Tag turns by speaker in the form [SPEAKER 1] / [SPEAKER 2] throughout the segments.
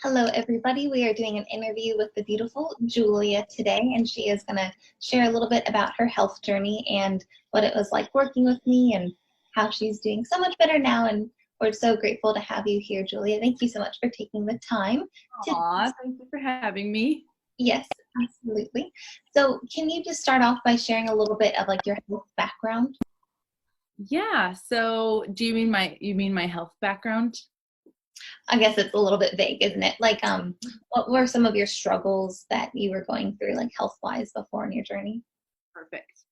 [SPEAKER 1] Hello, everybody. We are doing an interview with the beautiful Julia today, and she is going to share a little bit about her health journey and what it was like working with me and how she's doing so much better now. And we're so grateful to have you here, Julia. Thank you so much for taking the time to.
[SPEAKER 2] Aw, thank you for having me.
[SPEAKER 1] Yes, absolutely. So, can you just start off by sharing a little bit of like your health background?
[SPEAKER 2] Yeah, so do you mean my health background?
[SPEAKER 1] I guess it's a little bit vague, isn't it? Like, what were some of your struggles that you were going through, like health-wise, before in your journey?
[SPEAKER 2] Perfect.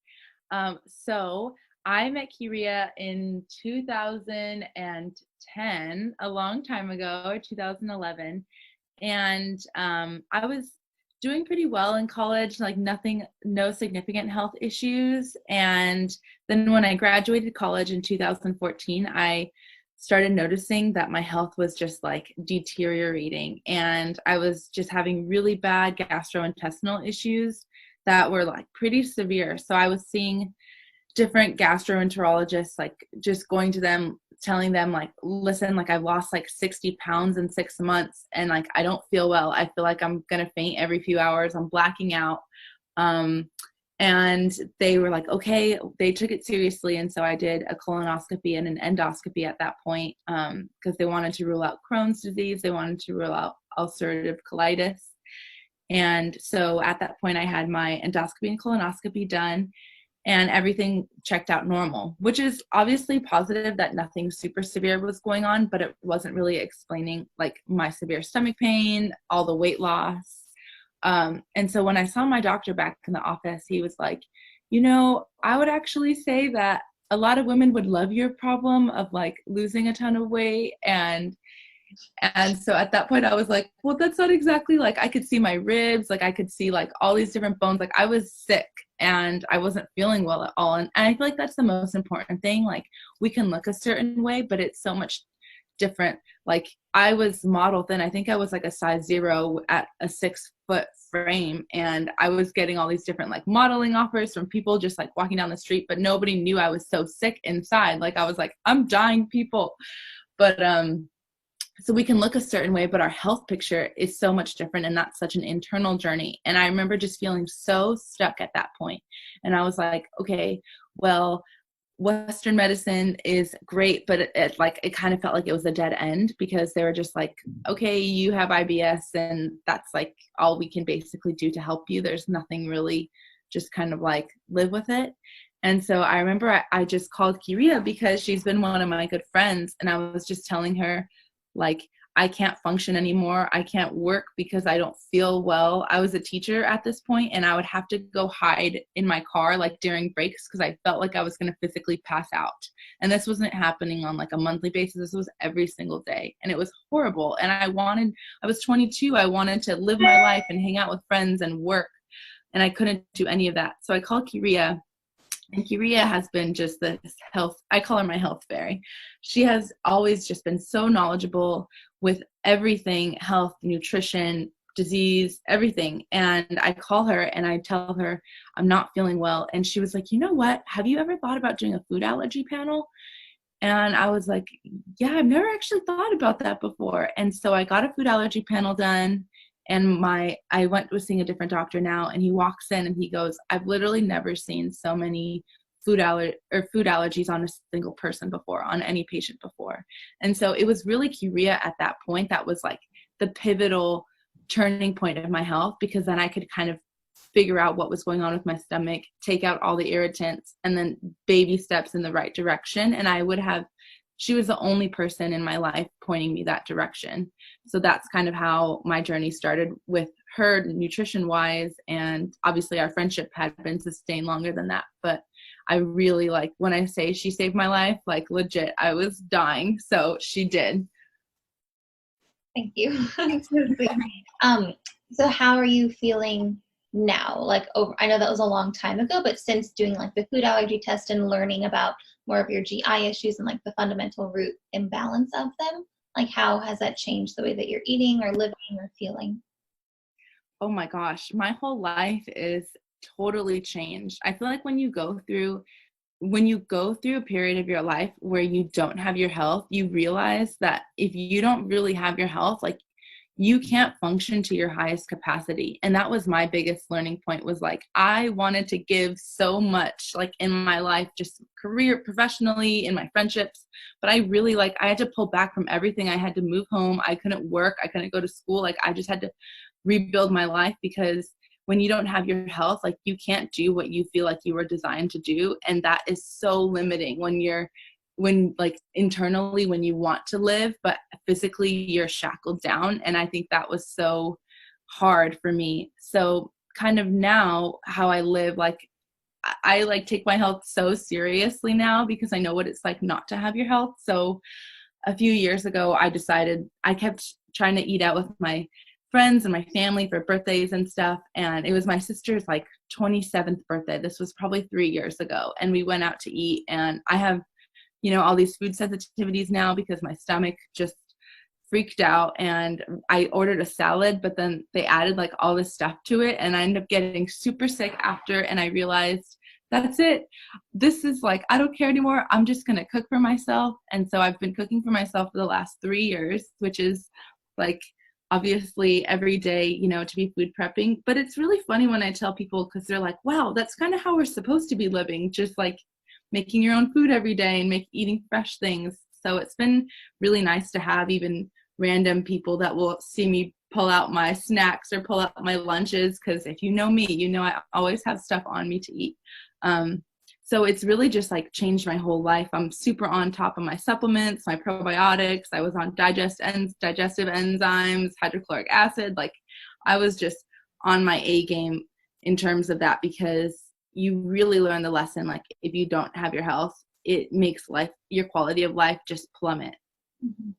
[SPEAKER 2] So I met Kiria in 2010, a long time ago, 2011, and I was doing pretty well in college, like nothing, no significant health issues. And then when I graduated college in 2014, I started noticing that my health was just like deteriorating, and I was just having really bad gastrointestinal issues that were like pretty severe. So I was seeing different gastroenterologists, like just going to them, telling them like, listen, like I've lost like 60 pounds in 6 months and like I don't feel well. I feel like I'm gonna faint every few hours. I'm blacking out. Um, and they were like, okay, they took it seriously. And so I did a colonoscopy and an endoscopy at that point, because they wanted to rule out Crohn's disease. They wanted to rule out ulcerative colitis. And so at that point, I had my endoscopy and colonoscopy done, and everything checked out normal, which is obviously positive that nothing super severe was going on, but it wasn't really explaining like my severe stomach pain, all the weight loss. And so when I saw my doctor back in the office, he was like, I would actually say that a lot of women would love your problem of like losing a ton of weight. And so at that point I was like, well, that's not exactly, like I could see my ribs, like I could see like all these different bones, like I was sick and I wasn't feeling well at all. And I feel like that's the most important thing. Like we can look a certain way, but it's so much different. Like I was modeled then, I think I was like a size 0 at a 6-foot frame, and I was getting all these different like modeling offers from people just like walking down the street, but nobody knew I was so sick inside. Like I was like, I'm dying, people. But so we can look a certain way, but our health picture is so much different, and that's such an internal journey. And I remember just feeling so stuck at that point. And I was like, okay, well, Western medicine is great, but it kind of felt like it was a dead end, because they were just like, okay, you have IBS and that's like all we can basically do to help you. There's nothing really, just kind of like live with it. And so I remember I just called Kiria because she's been one of my good friends, and I was just telling her, like, I can't function anymore. I can't work because I don't feel well. I was a teacher at this point, and I would have to go hide in my car like during breaks because I felt like I was going to physically pass out. And this wasn't happening on like a monthly basis. This was every single day, and it was horrible. And I was 22. I wanted to live my life and hang out with friends and work, and I couldn't do any of that. So I called Kiria. And Kiria has been just this health, I call her my health fairy. She has always just been so knowledgeable with everything, health, nutrition, disease, everything. And I call her and I tell her I'm not feeling well. And she was like, you know what? Have you ever thought about doing a food allergy panel? And I was like, yeah, I've never actually thought about that before. And so I got a food allergy panel done. And I went to seeing a different doctor now, and he walks in and he goes, I've literally never seen so many food allergies on a single person before, on any patient before. And so it was really Kiria at that point that was like the pivotal turning point of my health, because then I could kind of figure out what was going on with my stomach, take out all the irritants, and then baby steps in the right direction. And she was the only person in my life pointing me that direction. So that's kind of how my journey started with her, nutrition wise. And obviously our friendship had been sustained longer than that. But I really, like, when I say she saved my life, like legit, I was dying. So she did.
[SPEAKER 1] Thank you. So how are you feeling now? Like, I know that was a long time ago, but since doing like the food allergy test and learning about more of your GI issues and like the fundamental root imbalance of them, like how has that changed the way that you're eating or living or feeling?
[SPEAKER 2] Oh my gosh, my whole life is totally changed. I feel like when you go through a period of your life where you don't have your health, you realize that if you don't really have your health, like you can't function to your highest capacity. And that was my biggest learning point, was like, I wanted to give so much, like in my life, just career, professionally, in my friendships. But I really, like, I had to pull back from everything. I had to move home. I couldn't work. I couldn't go to school. Like, I just had to rebuild my life, because when you don't have your health, like, you can't do what you feel like you were designed to do. And that is so limiting when like internally, when you want to live, but physically you're shackled down. And I think that was so hard for me. So kind of now how I live, like, I like take my health so seriously now, because I know what it's like not to have your health. So a few years ago, I decided, I kept trying to eat out with my friends and my family for birthdays and stuff. And it was my sister's like 27th birthday. This was probably 3 years ago. And we went out to eat, and I have, all these food sensitivities now because my stomach just freaked out, and I ordered a salad, but then they added like all this stuff to it, and I ended up getting super sick after. And I realized, that's it. This is like, I don't care anymore. I'm just going to cook for myself. And so I've been cooking for myself for the last 3 years, which is like, obviously every day, to be food prepping. But it's really funny when I tell people, because they're like, wow, that's kind of how we're supposed to be living, just like making your own food every day and eating fresh things. So it's been really nice to have even random people that will see me pull out my snacks or pull out my lunches, because if you know me, I always have stuff on me to eat. So it's really just like changed my whole life. I'm super on top of my supplements, my probiotics. I was on digestive enzymes, hydrochloric acid. Like, I was just on my A game in terms of that, because you really learn the lesson. Like, if you don't have your health, it makes your quality of life just plummet.
[SPEAKER 1] Mm-hmm.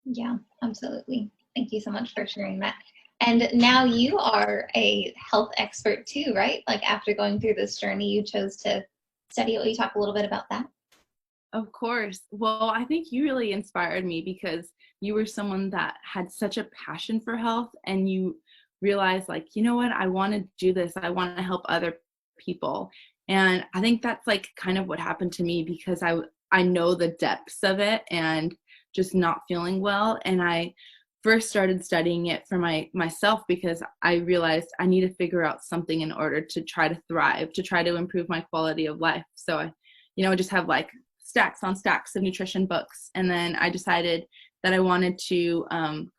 [SPEAKER 1] Yeah, absolutely. Thank you so much for sharing that. And now you are a health expert too, right? Like, after going through this journey, you chose to study. Will you talk a little bit about that?
[SPEAKER 2] Of course. Well, I think you really inspired me, because you were someone that had such a passion for health, and you realized, like, you know what, I want to do this. I want to help other people. And I think that's like kind of what happened to me, because I know the depths of it, and just not feeling well. And I first started studying it for myself, because I realized I need to figure out something in order to try to thrive, to try to improve my quality of life. So I just have like stacks on stacks of nutrition books. And then I decided that I wanted to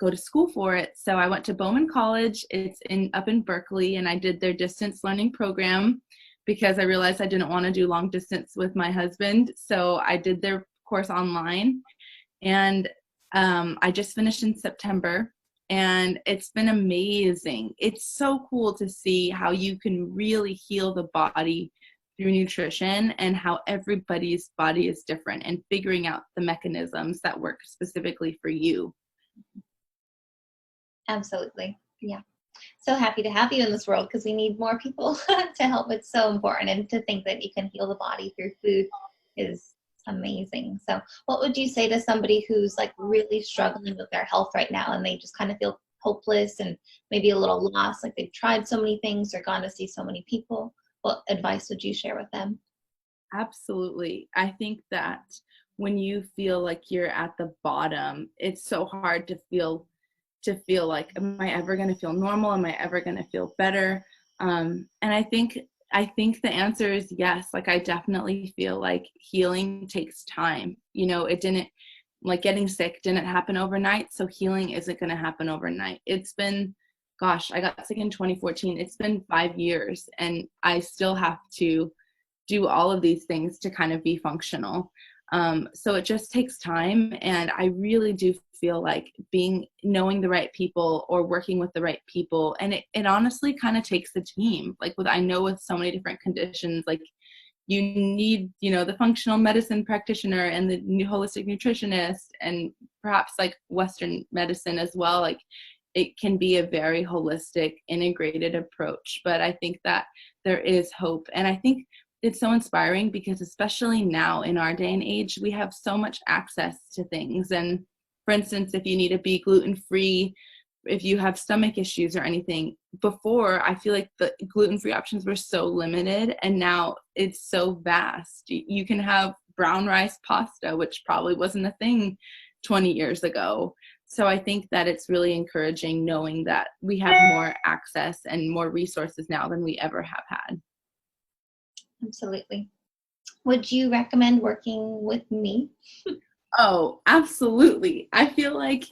[SPEAKER 2] go to school for it. So I went to Bowman College. It's up in Berkeley, and I did their distance learning program, because I realized I didn't want to do long distance with my husband. So I did their course online, and I just finished in September, and it's been amazing. It's so cool to see how you can really heal the body through nutrition, and how everybody's body is different, and figuring out the mechanisms that work specifically for you.
[SPEAKER 1] Absolutely. Yeah. So happy to have you in this world, because we need more people to help. It's so important. And to think that you can heal the body through food is amazing. So what would you say to somebody who's like really struggling with their health right now, and they just kind of feel hopeless and maybe a little lost, like they've tried so many things or gone to see so many people? What advice would you share with them?
[SPEAKER 2] Absolutely. I think that when you feel like you're at the bottom, it's so hard to feel like, am I ever going to feel normal? Am I ever going to feel better? And I think the answer is yes. Like, I definitely feel like healing takes time. It didn't, like, getting sick didn't happen overnight. So healing isn't going to happen overnight. It's been, gosh, I got sick in 2014. It's been 5 years, and I still have to do all of these things to kind of be functional. So it just takes time. And I really do feel like knowing the right people or working with the right people. And it honestly kind of takes a team. Like, I know with so many different conditions, like, you need, the functional medicine practitioner and the holistic nutritionist, and perhaps like Western medicine as well. Like, it can be a very holistic, integrated approach. But I think that there is hope. And I think it's so inspiring, because especially now in our day and age, we have so much access to things. And for instance, if you need to be gluten-free, if you have stomach issues or anything, before, I feel like the gluten-free options were so limited, and now it's so vast. You can have brown rice pasta, which probably wasn't a thing 20 years ago. So I think that it's really encouraging knowing that we have more access and more resources now than we ever have had.
[SPEAKER 1] Absolutely. Would you recommend working with me?
[SPEAKER 2] Oh, absolutely. I feel like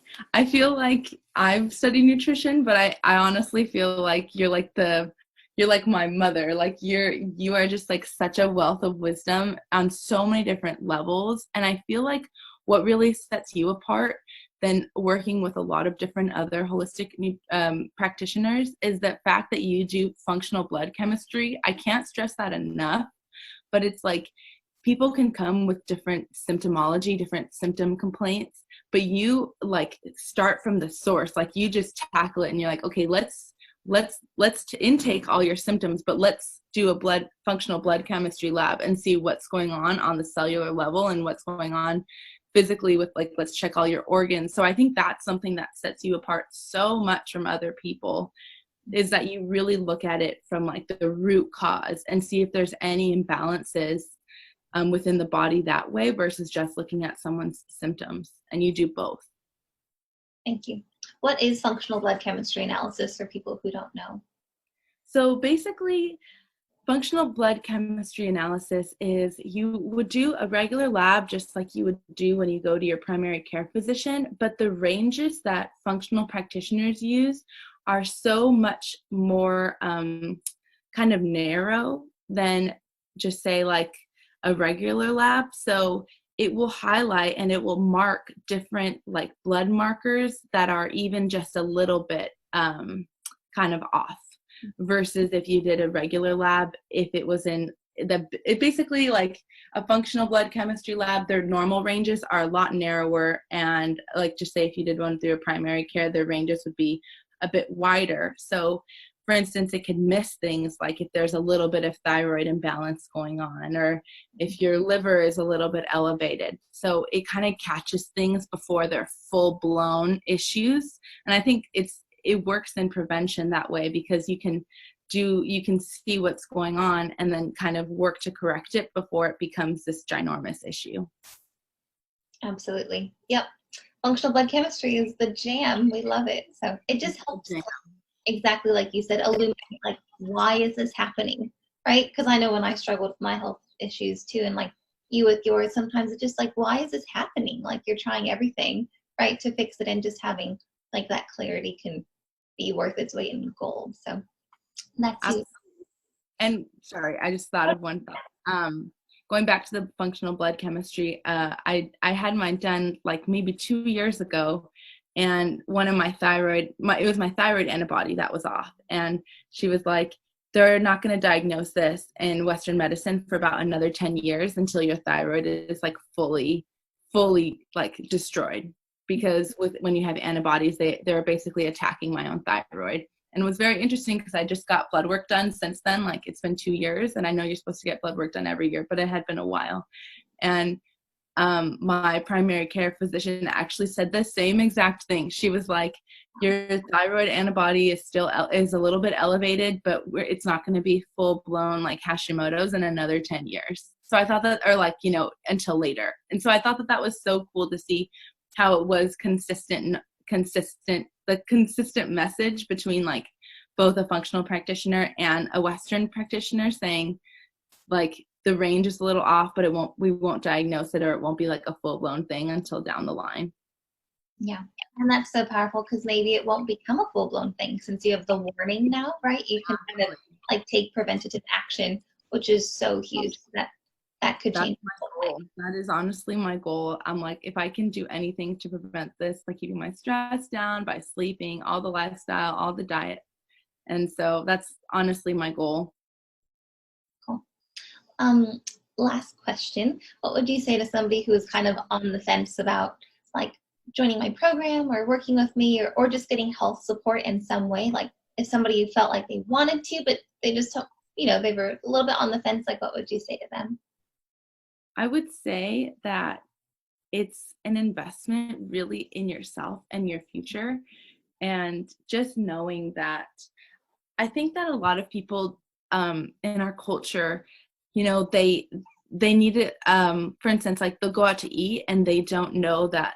[SPEAKER 2] I've studied nutrition, but I honestly feel like you're like my mother. Like you are just like such a wealth of wisdom on so many different levels. And I feel like what really sets you apart than working with a lot of different other holistic practitioners is the fact that you do functional blood chemistry. I can't stress that enough, but it's like people can come with different symptomology, different symptom complaints, but you like start from the source. Like you just tackle it and you're like, okay, let's intake all your symptoms, but let's do a functional blood chemistry lab and see what's going on the cellular level and what's going on physically with like, let's check all your organs. So I think that's something that sets you apart so much from other people, is that you really look at it from like the root cause and see if there's any imbalances within the body that way versus just looking at someone's symptoms. And you do both.
[SPEAKER 1] Thank you. What is functional blood chemistry analysis for people who don't know?
[SPEAKER 2] So basically, functional blood chemistry analysis is you would do a regular lab just like you would do when you go to your primary care physician, but the ranges that functional practitioners use are so much more kind of narrow than just say like a regular lab. So it will highlight and it will mark different like blood markers that are even just a little bit kind of off, versus if you did a regular lab, if it was it basically like a functional blood chemistry lab, their normal ranges are a lot narrower. And like just say if you did one through a primary care, their ranges would be a bit wider. So for instance, it could miss things like if there's a little bit of thyroid imbalance going on, or if your liver is a little bit elevated. So it kind of catches things before they're full blown issues. And I think it works in prevention that way, because you can see what's going on and then kind of work to correct it before it becomes this ginormous issue.
[SPEAKER 1] Absolutely. Yep. Functional blood chemistry is the jam. We love it. So it just helps, exactly like you said, illuminate like, why is this happening, right? Because I know when I struggled with my health issues too, and like you with yours, sometimes it's just like, why is this happening? Like you're trying everything, right, to fix it, and just having like that clarity can be worth its weight in gold. So that's you.
[SPEAKER 2] And sorry, I just thought of one thought. Going back to the functional blood chemistry, I had mine done like maybe 2 years ago, and one of my thyroid antibody that was off, and she was like, they're not going to diagnose this in Western medicine for about another 10 years until your thyroid is like fully like destroyed, because when you have antibodies, they're basically attacking my own thyroid. And it was very interesting because I just got blood work done since then. Like it's been 2 years, and I know you're supposed to get blood work done every year, but it had been a while. And my primary care physician actually said the same exact thing. She was like, your thyroid antibody is a little bit elevated, but it's not going to be full blown like Hashimoto's in another 10 years. So I thought that, or like, until later. And so I thought that was so cool to see how it was consistent, the consistent message between like both a functional practitioner and a Western practitioner, saying like the range is a little off, but we won't diagnose it, or it won't be like a full-blown thing until down the line.
[SPEAKER 1] Yeah. And that's so powerful, because maybe it won't become a full-blown thing since you have the warning now, right? You can kind of like take preventative action, which is so huge. That could change my whole life.
[SPEAKER 2] That is honestly my goal. I'm like, if I can do anything to prevent this by keeping my stress down, by sleeping, all the lifestyle, all the diet. And so that's honestly my goal.
[SPEAKER 1] Cool. Last question. What would you say to somebody who is kind of on the fence about like joining my program or working with me, or just getting health support in some way? Like if somebody felt like they wanted to, but they just don't, they were a little bit on the fence, like what would you say to them?
[SPEAKER 2] I would say that it's an investment really in yourself and your future. And just knowing that, I think that a lot of people in our culture, they need it. For instance, like they'll go out to eat and they don't know that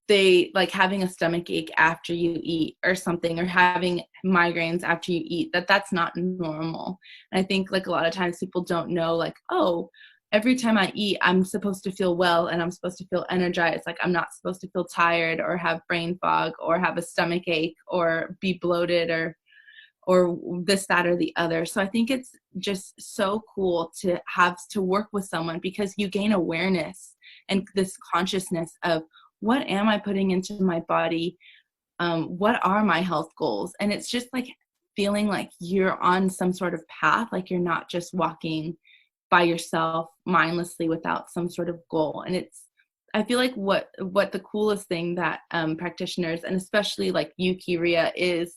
[SPEAKER 2] they like having a stomach ache after you eat or something, or having migraines after you eat, that's not normal. And I think like a lot of times people don't know, like, oh, every time I eat, I'm supposed to feel well and I'm supposed to feel energized. Like I'm not supposed to feel tired or have brain fog or have a stomach ache or be bloated or this, that, or the other. So I think it's just so cool to have to work with someone, because you gain awareness and this consciousness of what am I putting into my body? What are my health goals? And it's just like feeling like you're on some sort of path, like you're not just walking by yourself mindlessly without some sort of goal. And I feel like what the coolest thing that practitioners, and especially like you, Kiria, is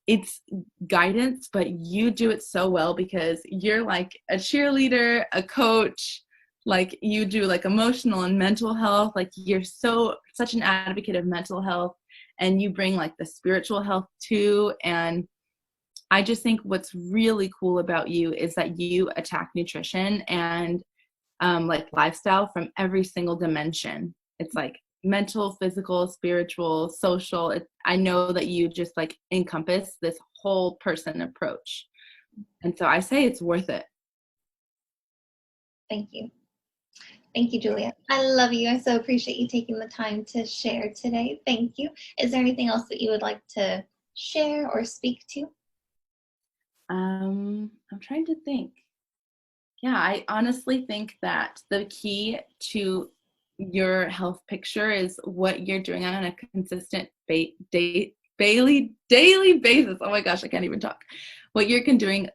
[SPEAKER 2] it's guidance, but you do it so well because you're like a cheerleader, a coach, like you do like emotional and mental health. Like you're such an advocate of mental health, and you bring like the spiritual health too. And I just think what's really cool about you is that you attack nutrition and like lifestyle from every single dimension. It's like mental, physical, spiritual, social. I know that you just like encompass this whole person approach. And so I say it's worth it.
[SPEAKER 1] Thank you. Thank you, Julia. I love you. I so appreciate you taking the time to share today. Thank you. Is there anything else that you would like to share or speak to?
[SPEAKER 2] I'm trying to think. Yeah, I honestly think that the key to your health picture is what you're doing on a consistent daily basis. Oh my gosh, I can't even talk. What you're doing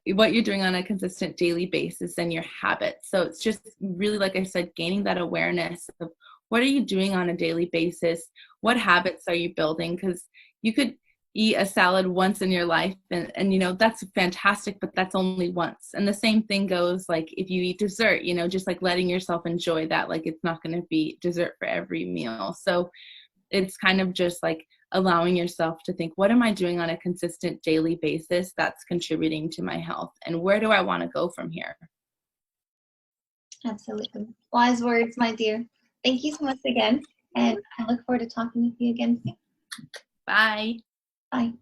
[SPEAKER 2] on a consistent daily basis and your habits. So it's just really, like I said, gaining that awareness of what are you doing on a daily basis? What habits are you building? Because you could eat a salad once in your life and you know that's fantastic, but that's only once. And the same thing goes like if you eat dessert, you know, just like letting yourself enjoy that. Like it's not going to be dessert for every meal. So it's kind of just like allowing yourself to think, what am I doing on a consistent daily basis that's contributing to my health, and where do I want to go from here?
[SPEAKER 1] Absolutely. Wise words, my dear. Thank you so much again. And I look forward to talking with you again soon.
[SPEAKER 2] Bye.
[SPEAKER 1] Bye.